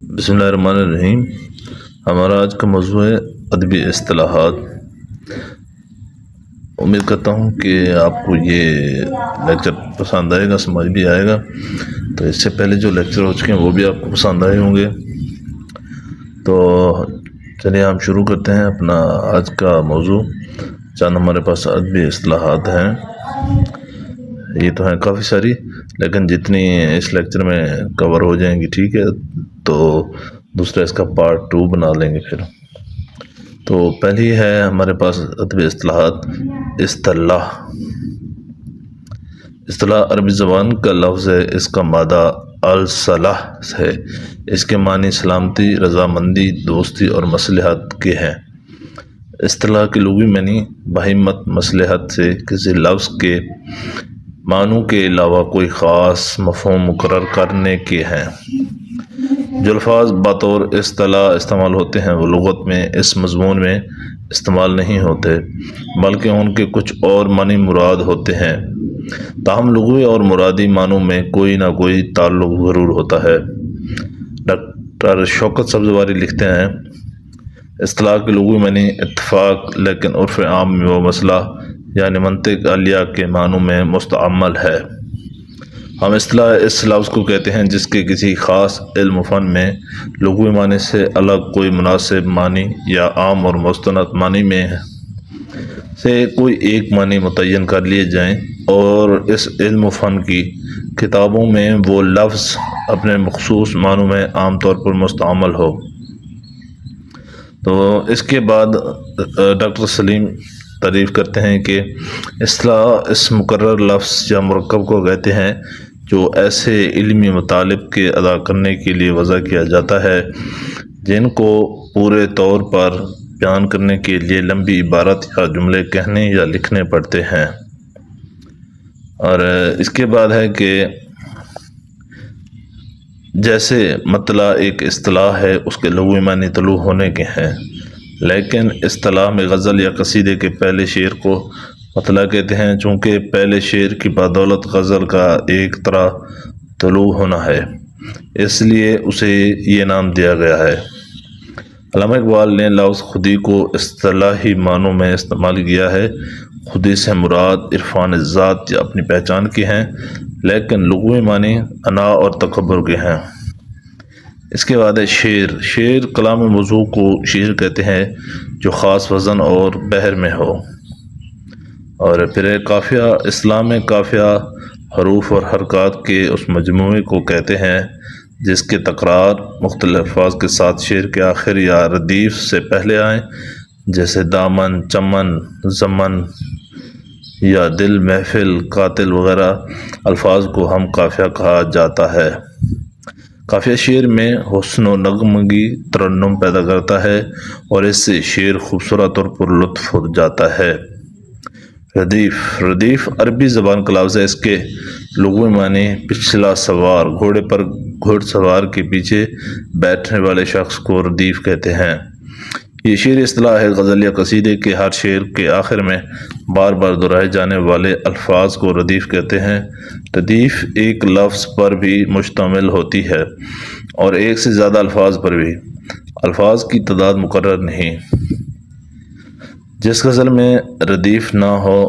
بسم اللہ الرحمن الرحیم۔ ہمارا آج کا موضوع ہے ادبی اصطلاحات۔ امید کرتا ہوں کہ آپ کو یہ لیکچر پسند آئے گا، سمجھ بھی آئے گا۔ تو اس سے پہلے جو لیکچر ہو چکے ہیں وہ بھی آپ کو پسند آئے ہوں گے۔ تو چلیے ہم شروع کرتے ہیں اپنا آج کا موضوع۔ چند ہمارے پاس ادبی اصطلاحات ہیں، یہ تو ہیں کافی ساری، لیکن جتنی اس لیکچر میں کور ہو جائیں گی ٹھیک ہے، تو دوسرا اس کا پارٹ 2 بنا لیں گے پھر۔ تو پہلی ہے ہمارے پاس ادبی اصطلاحات، اصطلاح۔ اصطلاح عربی زبان کا لفظ ہے، اس کا مادہ الصلاح ہے۔ اس کے معنی سلامتی، رضامندی، دوستی اور مصلحت کے ہیں۔ اصطلاح کے لغوی معنی بہیمت، مصلحت سے کسی لفظ کے معنوں کے علاوہ کوئی خاص مفہوم مقرر کرنے کے ہیں۔ جو الفاظ بطور اصطلاح استعمال ہوتے ہیں وہ لغت میں اس مضمون میں استعمال نہیں ہوتے، بلکہ ان کے کچھ اور معنی مراد ہوتے ہیں۔ تاہم لغوی اور مرادی معنوں میں کوئی نہ کوئی تعلق ضرور ہوتا ہے۔ ڈاکٹر شوکت سبزواری لکھتے ہیں، اصطلاح کے لغوی معنی اتفاق، لیکن عرف عام میں وہ مسئلہ یعنی منطق علیہ کے معنوں میں مستعمل ہے۔ ہم اصطلاح اس لفظ کو کہتے ہیں جس کے کسی خاص علم و فن میں لغوی معنی سے الگ کوئی مناسب معنی یا عام اور مستند معنی میں سے کوئی ایک معنی متعین کر لیے جائیں، اور اس علم و فن کی کتابوں میں وہ لفظ اپنے مخصوص معنوں میں عام طور پر مستعمل ہو۔ تو اس کے بعد ڈاکٹر سلیم تعریف کرتے ہیں کہ اصطلاح اس مقرر لفظ یا مرکب کو کہتے ہیں جو ایسے علمی مطالب کے ادا کرنے کے لیے وضع کیا جاتا ہے جن کو پورے طور پر بیان کرنے کے لیے لمبی عبارت یا جملے کہنے یا لکھنے پڑتے ہیں۔ اور اس کے بعد ہے کہ جیسے مطلع ایک اصطلاح ہے، اس کے لغوی معنی طلوع ہونے کے ہیں، لیکن اصطلاح میں غزل یا قصیدے کے پہلے شعر کو مطلع کہتے ہیں، چونکہ پہلے شعر کی بدولت غزل کا ایک طرح طلوع ہونا ہے، اس لیے اسے یہ نام دیا گیا ہے۔ علامہ اقبال نے لفظ خودی کو اصطلاحی معنوں میں استعمال کیا ہے۔ خودی سے مراد عرفان ذات یا اپنی پہچان کے ہیں، لیکن لغوی معنی انا اور تکبر کے ہیں۔ اس کے بعد ہے شعر۔ شعر کلام موضوع کو شعر کہتے ہیں جو خاص وزن اور بحر میں ہو۔ اور پھر ہے قافیہ۔ اسلام میں قافیہ حروف اور حرکات کے اس مجموعے کو کہتے ہیں جس کے تکرار مختلف الفاظ کے ساتھ شعر کے آخر یا ردیف سے پہلے آئیں، جیسے دامن، چمن، زمن یا دل، محفل، قاتل وغیرہ الفاظ کو ہم قافیہ کہا جاتا ہے۔ قافیہ شعر میں حسن و نغمگی، ترنم پیدا کرتا ہے اور اس سے شعر خوبصورت اور پر لطف ہو جاتا ہے۔ ردیف۔ ردیف عربی زبان کا لفظ ہے، اس کے لغوی معنی پچھلا سوار، گھوڑے پر گھڑ سوار کے پیچھے بیٹھنے والے شخص کو ردیف کہتے ہیں۔ یہ شعری اصطلاح ہے۔ غزل یا قصیدے کے ہر شعر کے آخر میں بار بار دہرائے جانے والے الفاظ کو ردیف کہتے ہیں۔ ردیف ایک لفظ پر بھی مشتمل ہوتی ہے اور ایک سے زیادہ الفاظ پر بھی۔ الفاظ کی تعداد مقرر نہیں۔ جس غزل میں ردیف نہ ہو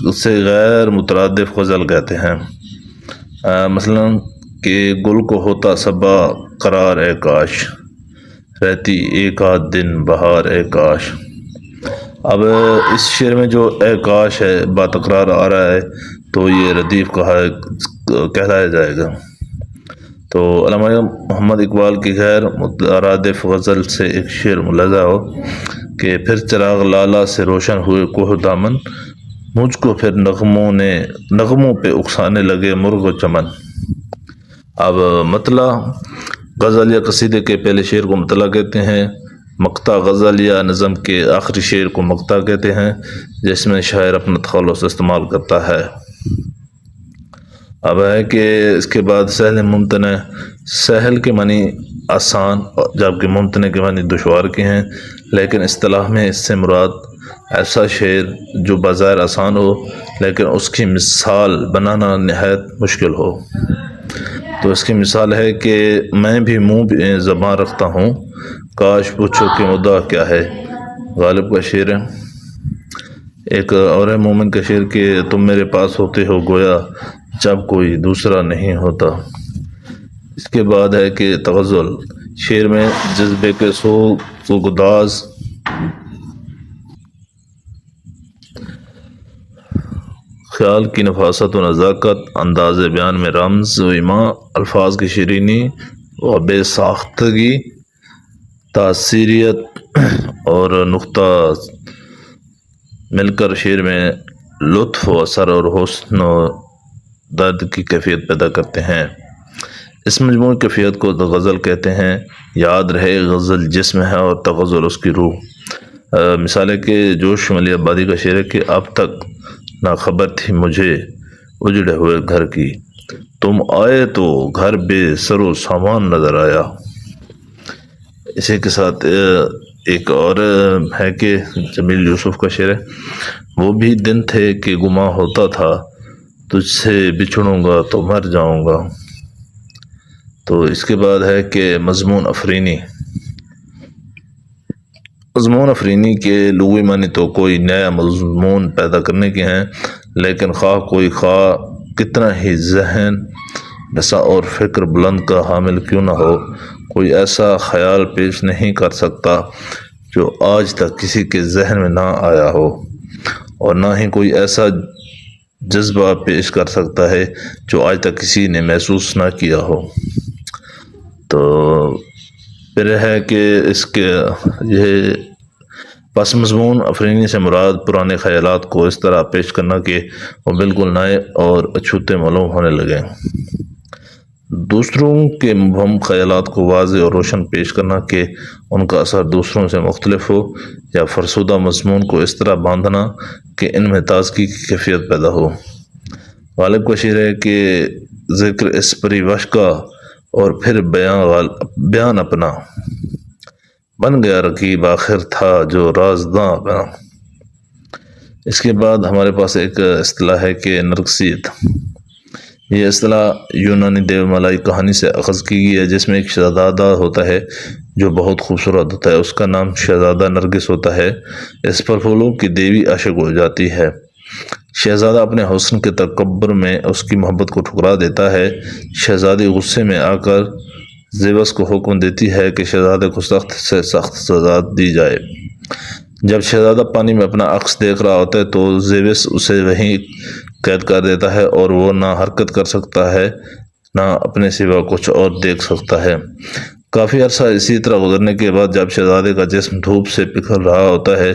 اسے غیر مترادف غزل کہتے ہیں۔ مثلا کہ گل کو ہوتا صبا قرار اے کاش، رہتی ایک آدھ دن بہار اے کاش۔ اب اس شعر میں جو اے کاش ہے باتکرار آ رہا ہے تو یہ ردیف کہلایا جائے گا۔ تو علامہ محمد اقبال کی غیر مترادف غزل سے ایک شعر ملاحظہ ہو کہ پھر چراغ لالا سے روشن ہوئے کوہ دامن، مجھ کو پھر نغموں پہ اکسانے لگے مرغ و چمن۔ اب مطلع۔ غزل یا قصیدے کے پہلے شعر کو مطلع کہتے ہیں۔ مقطع غزل یا نظم کے آخری شعر کو مقطع کہتے ہیں جس میں شاعر اپنا تخلص استعمال کرتا ہے۔ اب ہے کہ اس کے بعد سہل ممتنع۔ سہل کے معنی آسان جبکہ ممتنع کے معنی دشوار کے ہیں، لیکن اصطلاح میں اس سے مراد ایسا شعر جو بظاہر آسان ہو لیکن اس کی مثال بنانا نہایت مشکل ہو۔ تو اس کی مثال ہے کہ میں بھی منہ زباں رکھتا ہوں، کاش پوچھو کہ مدعا کیا ہے۔ غالب کا شعر ہے۔ ایک اور ہے مومن کا شعر کہ تم میرے پاس ہوتے ہو گویا جب کوئی دوسرا نہیں ہوتا۔ اس کے بعد ہے کہ تغزل، شعر میں جذبے کے سوگ و گداز، خیال کی نفاست و نزاکت، انداز بیان میں رمز و ایما، الفاظ کی شیرینی و بے ساختگی، تاثیریت اور نقطہ مل کر شعر میں لطف و اثر اور حسن و درد کی کیفیت پیدا کرتے ہیں۔ اس مجموعی کیفیت کو غزل کہتے ہیں۔ یاد رہے غزل جسم ہے اور تغزل اس کی روح۔ مثال ہے کہ جوش ملی آبادی کا شعر ہے کہ اب تک نہ خبر تھی مجھے اجڑے ہوئے گھر کی، تم آئے تو گھر بے سر و سامان نظر آیا۔ اسی کے ساتھ ایک اور ہے کہ جمیل یوسف کا شعر ہے، وہ بھی دن تھے کہ گماں ہوتا تھا، تجھ سے بچھڑوں گا تو مر جاؤں گا۔ تو اس کے بعد ہے کہ مضمون افرینی۔ مضمون افرینی کے لغوی معنی تو کوئی نیا مضمون پیدا کرنے کے ہیں، لیکن خواہ کتنا ہی ذہن نسا اور فکر بلند کا حامل کیوں نہ ہو، کوئی ایسا خیال پیش نہیں کر سکتا جو آج تک کسی کے ذہن میں نہ آیا ہو، اور نہ ہی کوئی ایسا جذبہ پیش کر سکتا ہے جو آج تک کسی نے محسوس نہ کیا ہو۔ تو پھر ہے کہ اس کے یہ پس مضمون افرینی سے مراد پرانے خیالات کو اس طرح پیش کرنا کہ وہ بالکل نئے اور اچھوتے معلوم ہونے لگیں، دوسروں کے مبہم خیالات کو واضح اور روشن پیش کرنا کہ ان کا اثر دوسروں سے مختلف ہو، یا فرسودہ مضمون کو اس طرح باندھنا کہ ان میں تازگی کی کیفیت پیدا ہو۔ غالب کا شعر ہے کہ ذکر اس پری وش کا اور پھر بیان اپنا، بن گیا رقیب آخر تھا جو رازداں اپنا۔ اس کے بعد ہمارے پاس ایک اصطلاح ہے کہ نرگسیت۔ یہ اصطلاح یونانی دیومالائی کہانی سے اخذ کی گئی ہے، جس میں ایک شہزادہ ہوتا ہے جو بہت خوبصورت ہوتا ہے، اس کا نام شہزادہ نرگس ہوتا ہے۔ اس پر پھولوں کی دیوی عاشق ہو جاتی ہے۔ شہزادہ اپنے حسن کے تکبر میں اس کی محبت کو ٹھکرا دیتا ہے۔ شہزادی غصے میں آ کر زیوس کو حکم دیتی ہے کہ شہزادے کو سخت سے سخت سزا دی جائے۔ جب شہزادہ پانی میں اپنا عکس دیکھ رہا ہوتا ہے تو زیوس اسے وہیں قید کر دیتا ہے، اور وہ نہ حرکت کر سکتا ہے نہ اپنے سوا کچھ اور دیکھ سکتا ہے۔ کافی عرصہ اسی طرح گزرنے کے بعد جب شہزادے کا جسم دھوپ سے پگھل رہا ہوتا ہے،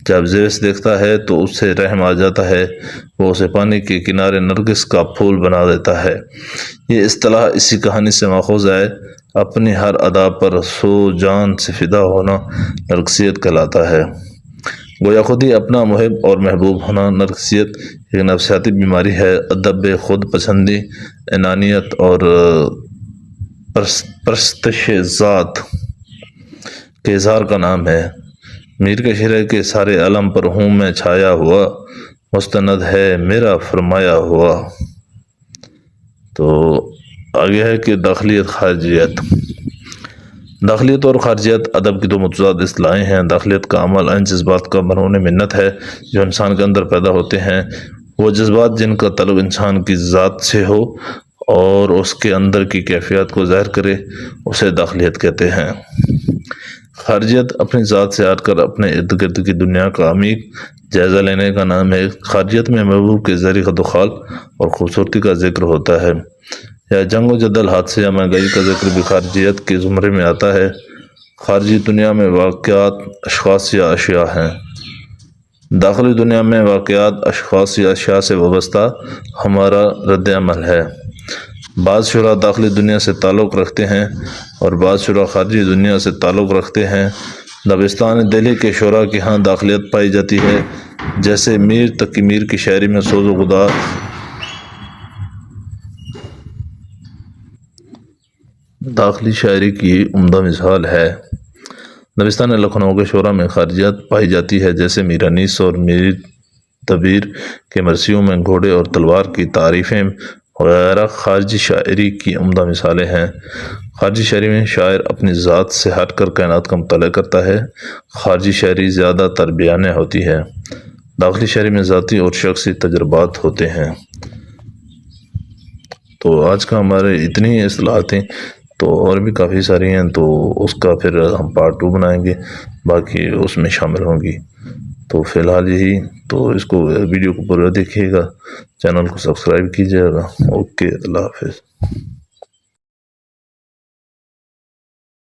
جب زیوس دیکھتا ہے تو اسے رحم آ جاتا ہے، وہ اسے پانی کے کنارے نرگس کا پھول بنا دیتا ہے۔ یہ اصطلاح اسی کہانی سے ماخوذ ہے۔ اپنی ہر ادا پر سو جان سے فدا ہونا نرگسیت کہلاتا ہے۔ گویا خود ہی اپنا محب اور محبوب ہونا۔ نرگسیت ایک نفسیاتی بیماری ہے، ادب خود پسندی، انانیت اور پرستش ذات کے اظہار کا نام ہے۔ میر کا شعر ہے کہ سارے عالم پر ہوں میں چھایا ہوا، مستند ہے میرا فرمایا ہوا۔ تو آگے ہے کہ داخلیت خارجیت۔ داخلیت اور خارجیت ادب کی دو متضاد اصطلاحیں ہیں۔ داخلیت کا عمل ان جذبات کا مرہون منت ہے جو انسان کے اندر پیدا ہوتے ہیں۔ وہ جذبات جن کا تعلق انسان کی ذات سے ہو اور اس کے اندر کی کیفیات کو ظاہر کرے، اسے داخلیت کہتے ہیں۔ خارجیت اپنی ذات سے ہٹ کر اپنے ارد گرد کی دنیا کا عمیق جائزہ لینے کا نام ہے۔ خارجیت میں محبوب کے زہری خد و خال اور خوبصورتی کا ذکر ہوتا ہے، یا جنگ و جدل، حادثے یا مہنگائی کا ذکر بھی خارجیت کے زمرے میں آتا ہے۔ خارجی دنیا میں واقعات اشخاص یا اشیاء ہیں، داخلی دنیا میں واقعات اشخاص یا اشیاء سے وابستہ ہمارا رد عمل ہے۔ بعض شعراء داخلی دنیا سے تعلق رکھتے ہیں اور بعض شعراء خارجی دنیا سے تعلق رکھتے ہیں۔ دبستان دہلی کے شعراء کی ہاں داخلیت پائی جاتی ہے، جیسے میر تقی میر کی شاعری میں سوز و گداز، داخلی شاعری کی عمدہ مثال ہے۔ دبستان لکھنؤ کے شعراء میں خارجیت پائی جاتی ہے، جیسے میر انیس اور میر دبیر کے مرثیوں میں گھوڑے اور تلوار کی تعریفیں وغیرہ خارجی شاعری کی عمدہ مثالیں ہیں۔ خارجی شاعری میں شاعر اپنی ذات سے ہٹ کر کائنات کا مطالعہ کرتا ہے۔ خارجی شاعری زیادہ تر بیانیہ ہوتی ہے۔ داخلی شاعری میں ذاتی اور شخصی تجربات ہوتے ہیں۔ تو آج کا ہمارے اتنی اصطلاحات ہیں، تو اور بھی کافی ساری ہیں، تو اس کا پھر ہم پارٹ 2 بنائیں گے، باقی اس میں شامل ہوں گی۔ تو فی الحال یہی، تو اس کو ویڈیو کو پورا دیکھیے گا، چینل کو سبسکرائب کیجیے گا۔ اوکے، اللہ حافظ۔